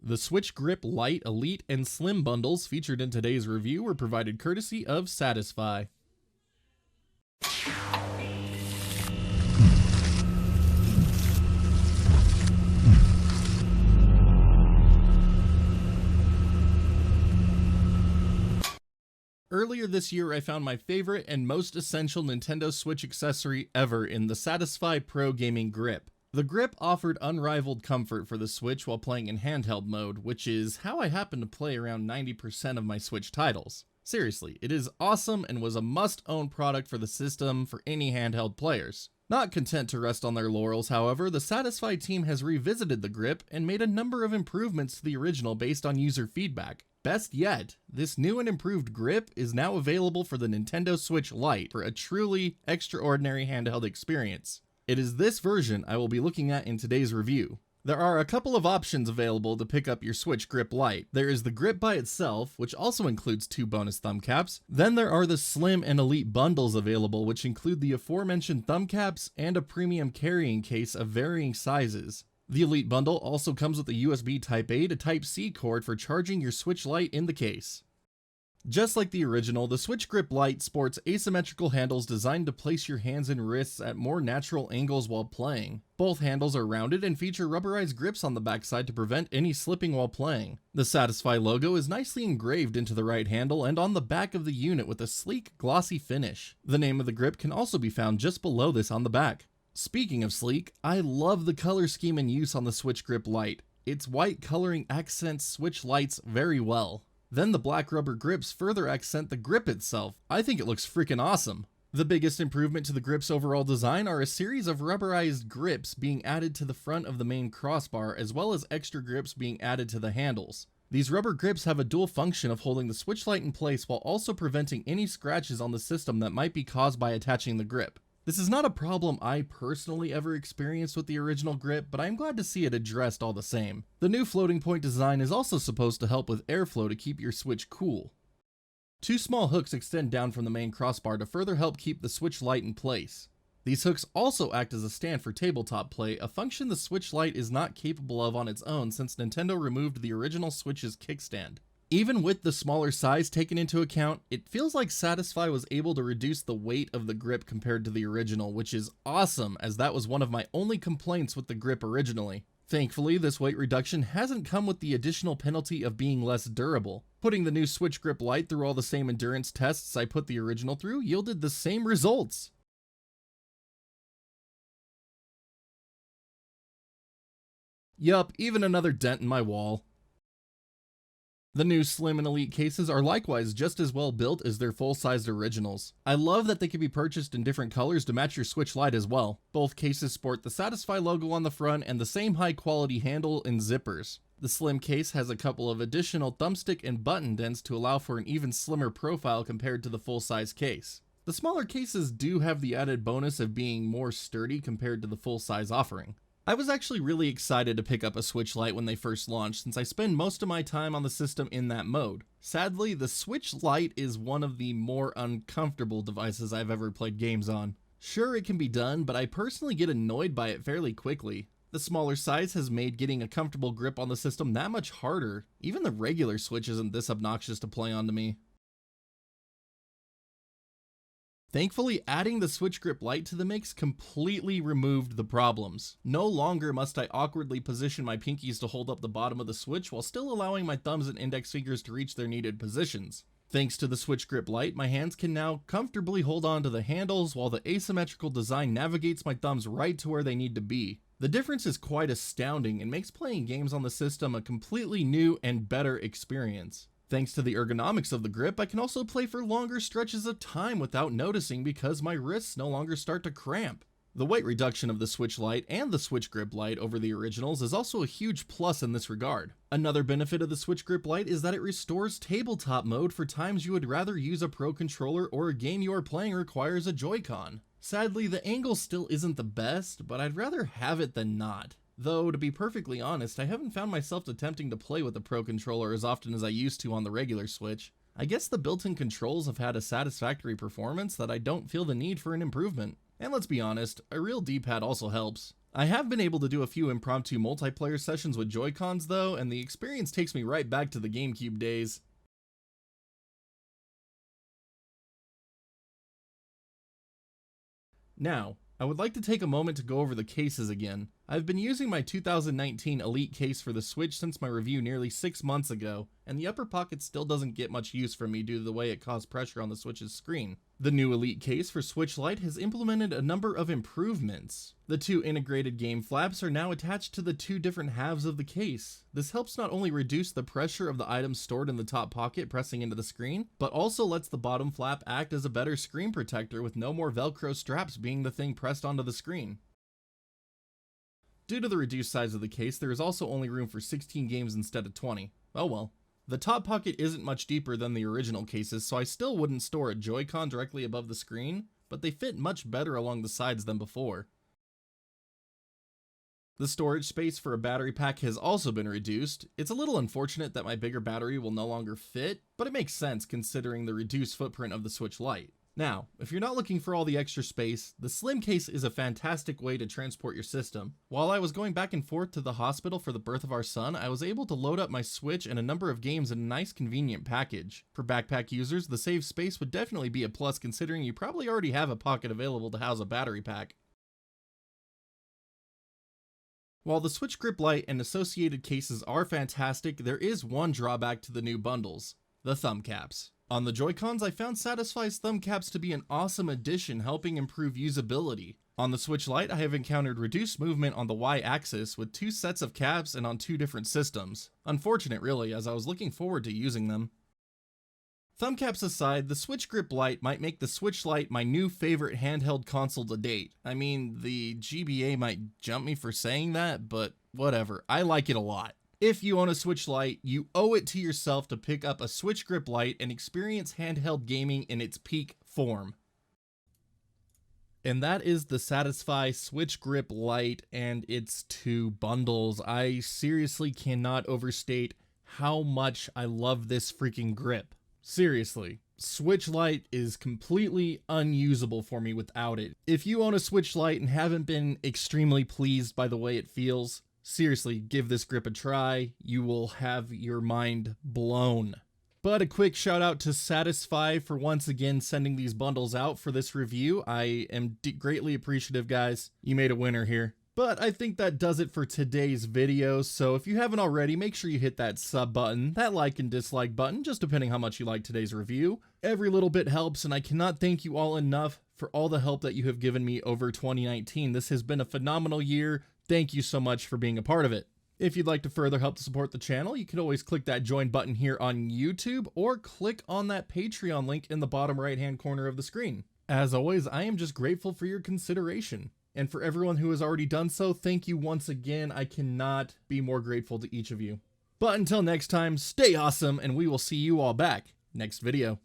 The Switch Grip Lite, Elite, and Slim bundles featured in today's review were provided courtesy of Satisfye. Earlier this year, I found my favorite and most essential Nintendo Switch accessory ever in the Satisfye Pro Gaming Grip. The grip offered unrivaled comfort for the Switch while playing in handheld mode, which is how I happen to play around 90% of my Switch titles. Seriously, it is awesome and was a must-own product for the system for any handheld players. Not content to rest on their laurels, however, the Satisfye team has revisited the grip and made a number of improvements to the original based on user feedback. Best yet, this new and improved grip is now available for the Nintendo Switch Lite for a truly extraordinary handheld experience. It is this version I will be looking at in today's review. There are a couple of options available to pick up your Switch Grip Lite. There is the grip by itself, which also includes 2 bonus thumb caps. Then there are the Slim and Elite bundles available, which include the aforementioned thumb caps and a premium carrying case of varying sizes. The Elite bundle also comes with a USB Type-A to Type-C cord for charging your Switch Lite in the case. Just like the original, the Switch Grip Lite sports asymmetrical handles designed to place your hands and wrists at more natural angles while playing. Both handles are rounded and feature rubberized grips on the backside to prevent any slipping while playing. The Satisfye logo is nicely engraved into the right handle and on the back of the unit with a sleek, glossy finish. The name of the grip can also be found just below this on the back. Speaking of sleek, I love the color scheme in use on the Switch Grip Lite. Its white coloring accents Switch Lites very well. Then the black rubber grips further accent the grip itself. I think it looks freaking awesome. The biggest improvement to the grip's overall design are a series of rubberized grips being added to the front of the main crossbar, as well as extra grips being added to the handles. These rubber grips have a dual function of holding the Switch Lite in place while also preventing any scratches on the system that might be caused by attaching the grip. This is not a problem I personally ever experienced with the original grip, but I'm glad to see it addressed all the same. The new floating point design is also supposed to help with airflow to keep your Switch cool. 2 small hooks extend down from the main crossbar to further help keep the Switch Lite in place. These hooks also act as a stand for tabletop play, a function the Switch Lite is not capable of on its own since Nintendo removed the original Switch's kickstand. Even with the smaller size taken into account, it feels like Satisfye was able to reduce the weight of the grip compared to the original, which is awesome as that was one of my only complaints with the grip originally. Thankfully, this weight reduction hasn't come with the additional penalty of being less durable. Putting the new Switch Grip Lite through all the same endurance tests I put the original through yielded the same results. Yup, even another dent in my wall. The new Slim and Elite cases are likewise just as well built as their full-sized originals. I love that they can be purchased in different colors to match your Switch Lite as well. Both cases sport the Satisfye logo on the front and the same high-quality handle and zippers. The Slim case has a couple of additional thumbstick and button dents to allow for an even slimmer profile compared to the full-size case. The smaller cases do have the added bonus of being more sturdy compared to the full-size offering. I was actually really excited to pick up a Switch Lite when they first launched since I spend most of my time on the system in that mode. Sadly, the Switch Lite is one of the more uncomfortable devices I've ever played games on. Sure, it can be done, but I personally get annoyed by it fairly quickly. The smaller size has made getting a comfortable grip on the system that much harder. Even the regular Switch isn't this obnoxious to play on to me. Thankfully, adding the Switch Grip Lite to the mix completely removed the problems. No longer must I awkwardly position my pinkies to hold up the bottom of the Switch while still allowing my thumbs and index fingers to reach their needed positions. Thanks to the Switch Grip Lite, my hands can now comfortably hold on to the handles while the asymmetrical design navigates my thumbs right to where they need to be. The difference is quite astounding and makes playing games on the system a completely new and better experience. Thanks to the ergonomics of the grip, I can also play for longer stretches of time without noticing because my wrists no longer start to cramp. The weight reduction of the Switch Lite and the Switch Grip Lite over the originals is also a huge plus in this regard. Another benefit of the Switch Grip Lite is that it restores tabletop mode for times you would rather use a Pro Controller or a game you are playing requires a Joy-Con. Sadly, the angle still isn't the best, but I'd rather have it than not. Though, to be perfectly honest, I haven't found myself attempting to play with the Pro Controller as often as I used to on the regular Switch. I guess the built-in controls have had a satisfactory performance that I don't feel the need for an improvement. And let's be honest, a real D-pad also helps. I have been able to do a few impromptu multiplayer sessions with Joy-Cons though, and the experience takes me right back to the GameCube days. Now, I would like to take a moment to go over the cases again. I've been using my 2019 Elite case for the Switch since my review nearly 6 months ago, and the upper pocket still doesn't get much use from me due to the way it caused pressure on the Switch's screen. The new Elite case for Switch Lite has implemented a number of improvements. The two integrated game flaps are now attached to the two different halves of the case. This helps not only reduce the pressure of the items stored in the top pocket pressing into the screen, but also lets the bottom flap act as a better screen protector with no more Velcro straps being the thing pressed onto the screen. Due to the reduced size of the case, there is also only room for 16 games instead of 20. Oh well. The top pocket isn't much deeper than the original cases, so I still wouldn't store a Joy-Con directly above the screen, but they fit much better along the sides than before. The storage space for a battery pack has also been reduced. It's a little unfortunate that my bigger battery will no longer fit, but it makes sense considering the reduced footprint of the Switch Lite. Now, if you're not looking for all the extra space, the slim case is a fantastic way to transport your system. While I was going back and forth to the hospital for the birth of our son, I was able to load up my Switch and a number of games in a nice convenient package. For backpack users, the saved space would definitely be a plus considering you probably already have a pocket available to house a battery pack. While the Switch Grip Lite and associated cases are fantastic, there is one drawback to the new bundles: the thumb caps. On the Joy-Cons, I found Satisfye's thumb caps to be an awesome addition, helping improve usability. On the Switch Lite, I have encountered reduced movement on the Y-axis with 2 sets of caps and on 2 different systems. Unfortunate really, as I was looking forward to using them. Thumb caps aside, the Switch Grip Lite might make the Switch Lite my new favorite handheld console to date. I mean, the GBA might jump me for saying that, but whatever, I like it a lot. If you own a Switch Lite, you owe it to yourself to pick up a Switch Grip Lite and experience handheld gaming in its peak form. And that is the Satisfye Switch Grip Lite and its 2 bundles. I seriously cannot overstate how much I love this freaking grip. Seriously, Switch Lite is completely unusable for me without it. If you own a Switch Lite and haven't been extremely pleased by the way it feels, seriously, give this grip a try. You will have your mind blown. But a quick shout out to Satisfye for once again sending these bundles out for this review. I am greatly appreciative, guys. You made a winner here. But I think that does it for today's video, so if you haven't already, make sure you hit that sub button, that like and dislike button, just depending how much you like today's review. Every little bit helps, and I cannot thank you all enough for all the help that you have given me over 2019. This has been a phenomenal year. Thank you so much for being a part of it. If you'd like to further help to support the channel, you can always click that join button here on YouTube, or click on that Patreon link in the bottom right hand corner of the screen. As always, I am just grateful for your consideration. And for everyone who has already done so, thank you once again. I cannot be more grateful to each of you. But until next time, stay awesome, and we will see you all back next video.